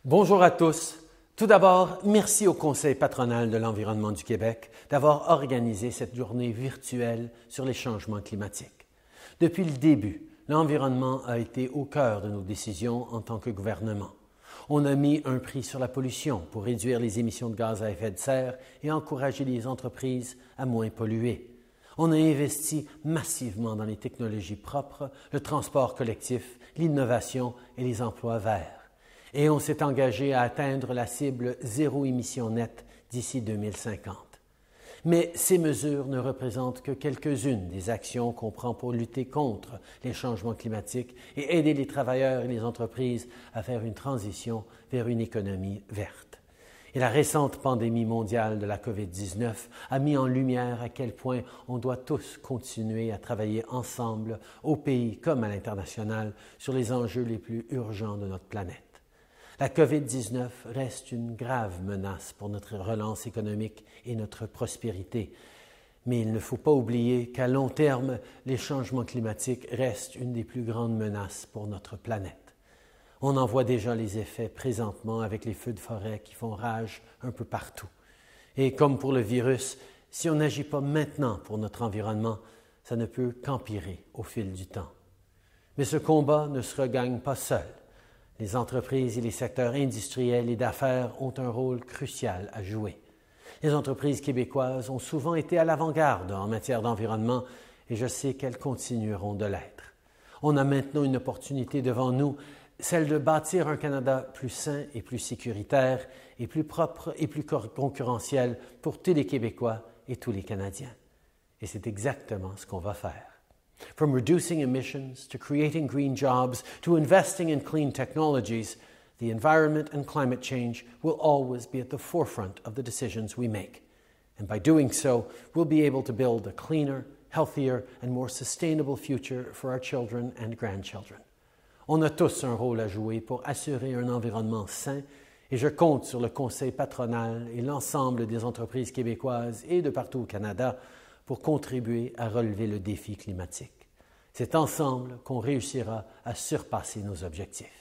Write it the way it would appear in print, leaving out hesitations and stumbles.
Bonjour à tous. Tout d'abord, merci au Conseil patronal de l'environnement du Québec d'avoir organisé cette journée virtuelle sur les changements climatiques. Depuis le début, l'environnement a été au cœur de nos décisions en tant que gouvernement. On a mis un prix sur la pollution pour réduire les émissions de gaz à effet de serre et encourager les entreprises à moins polluer. On a investi massivement dans les technologies propres, le transport collectif, l'innovation et les emplois verts. Et on s'est engagé à atteindre la cible zéro émission nette d'ici 2050. Mais ces mesures ne représentent que quelques-unes des actions qu'on prend pour lutter contre les changements climatiques et aider les travailleurs et les entreprises à faire une transition vers une économie verte. Et la récente pandémie mondiale de la COVID-19 a mis en lumière à quel point on doit tous continuer à travailler ensemble, au pays comme à l'international, sur les enjeux les plus urgents de notre planète. La COVID-19 reste une grave menace pour notre relance économique et notre prospérité. Mais il ne faut pas oublier qu'à long terme, les changements climatiques restent une des plus grandes menaces pour notre planète. On en voit déjà les effets présentement avec les feux de forêt qui font rage un peu partout. Et comme pour le virus, si on n'agit pas maintenant pour notre environnement, ça ne peut qu'empirer au fil du temps. Mais ce combat ne se regagne pas seul. Les entreprises et les secteurs industriels et d'affaires ont un rôle crucial à jouer. Les entreprises québécoises ont souvent été à l'avant-garde en matière d'environnement et je sais qu'elles continueront de l'être. On a maintenant une opportunité devant nous, celle de bâtir un Canada plus sain et plus sécuritaire et plus propre et plus concurrentiel pour tous les Québécois et tous les Canadiens. Et c'est exactement ce qu'on va faire. From reducing emissions to creating green jobs to investing in clean technologies, the environment and climate change will always be at the forefront of the decisions we make. And by doing so, we'll be able to build a cleaner, healthier, and more sustainable future for our children and grandchildren. On a tous un rôle à jouer pour assurer un environnement sain et je compte sur le Conseil patronal et l'ensemble des entreprises québécoises et de partout au Canada pour contribuer à relever le défi climatique. C'est ensemble qu'on réussira à surpasser nos objectifs.